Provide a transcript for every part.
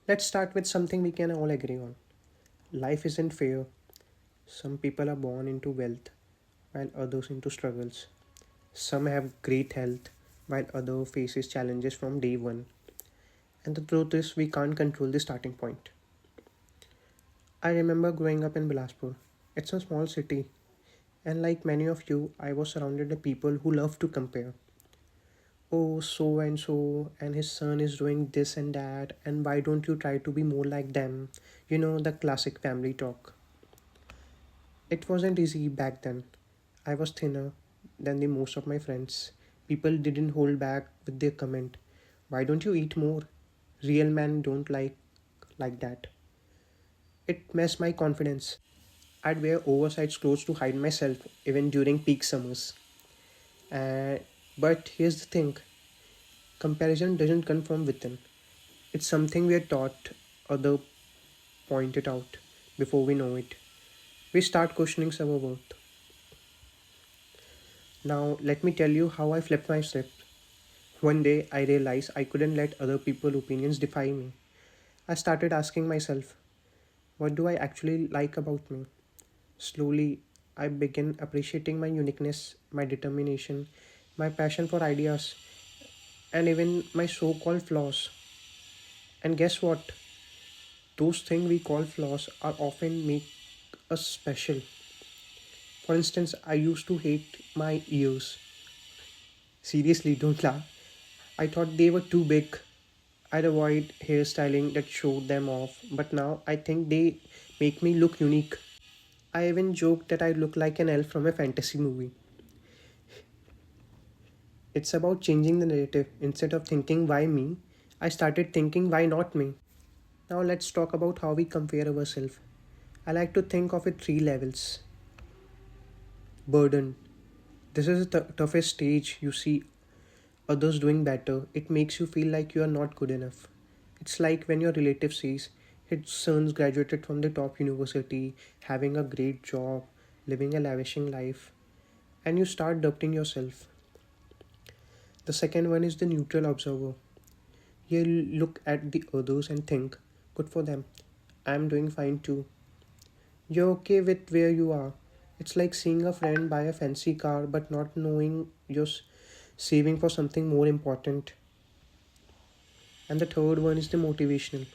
Let's start with something we can all agree on. Life isn't fair. Some people are born into wealth, while others into struggles. Some have great health, while others faces challenges from day one. And the truth is, we can't control the starting point. I remember growing up in Bilaspur. It's a small city, and like many of you, I was surrounded by people who love to compare. Oh, and his son is doing this and that, and why don't you try to be more like them? You know, the classic family talk. It wasn't easy back then. I was thinner than the most of my friends. People didn't hold back with their comment. Why don't you eat more? Real men don't like that. It messed my confidence. I'd wear oversized clothes to hide myself even during peak summers. Uh, but here's the thing, comparison doesn't come from within. It's something we are taught, other point it out before we know it. We start questioning our worth. Now, let me tell you how I flipped my script. One day, I realized I couldn't let other people's opinions define me. I started asking myself, what do I actually like about me? Slowly, I began appreciating my uniqueness, my determination, my passion for ideas, and even my so called flaws. And guess what? Those things we call flaws are often make us special. For instance, I used to hate my ears. Seriously, don't laugh. I thought they were too big. I'd avoid hairstyling that showed them off, but now I think they make me look unique. I even joked that I look like an elf from a fantasy movie. It's about changing the narrative. Instead of thinking why me, I started thinking why not me. Now let's talk about how we compare ourselves. I like to think of it three levels. Burden. This is the toughest stage. You see others doing better. It makes you feel like you are not good enough. It's like when your relative says his son's graduated from the top university, having a great job, living a lavishing life, and you start doubting yourself. The second one is the neutral observer. You look at the others and think, good for them. I'm doing fine too. You're okay with where you are. It's like seeing a friend buy a fancy car but not knowing you're saving for something more important. And the third one is the motivational.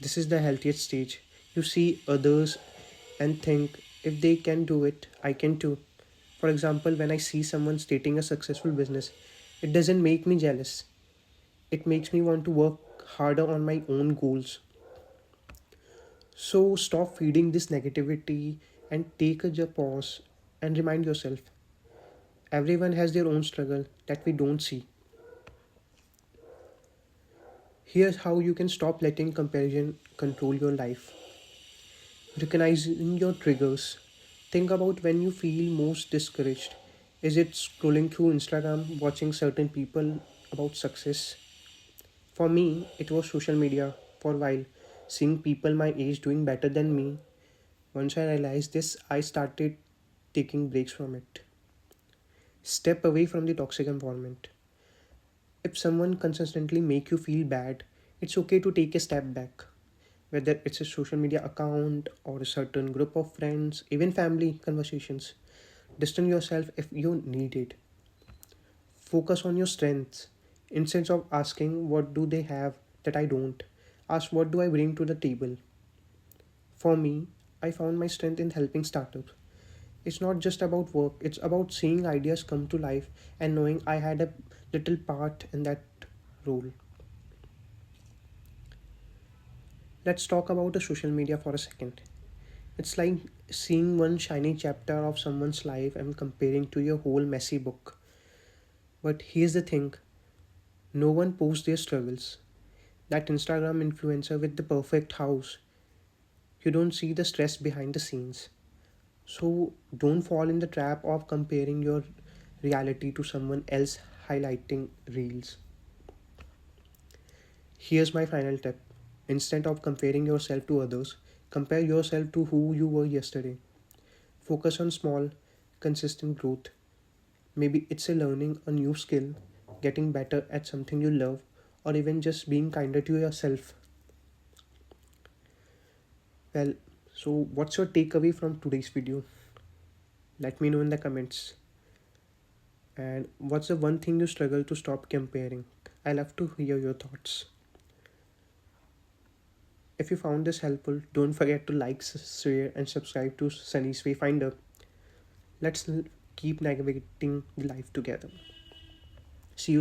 This is the healthiest stage. You see others and think, if they can do it, I can too. For example, when I see someone stating a successful business, it doesn't make me jealous. It makes me want to work harder on my own goals. So stop feeding this negativity and take a pause and remind yourself everyone has their own struggle that we don't see. Here's how you can stop letting comparison control your life. Recognizing your triggers. Think about when you feel most discouraged. Is it scrolling through Instagram, watching certain people about success? For me, it was social media for a while, seeing people my age doing better than me. Once I realized this, I started taking breaks from it. Step away from the toxic environment. If someone consistently make you feel bad, it's okay to take a step back. Whether it's a social media account or a certain group of friends, even family conversations. Distance yourself if you need it. Focus on your strengths. Instead of asking what do they have that I don't, ask what do I bring to the table. For me, I found my strength in helping startups. It's not just about work, it's about seeing ideas come to life and knowing I had a little part in that role. Let's talk about the social media for a second. It's like seeing one shiny chapter of someone's life and comparing to your whole messy book. But here's the thing, no one posts their struggles. That Instagram influencer with the perfect house, you don't see the stress behind the scenes. So don't fall in the trap of comparing your reality to someone else highlighting reels. Here's my final tip. Instead of comparing yourself to others, compare yourself to who you were yesterday. Focus on small, consistent growth. Maybe it's a learning a new skill, getting better at something you love, or even just being kinder to yourself. Well, so what's your takeaway from today's video? Let me know in the comments. And what's the one thing you struggle to stop comparing? I love to hear your thoughts. If you found this helpful, don't forget to like, share, and subscribe to Sunny's Wayfinder. Let's keep navigating life together. See you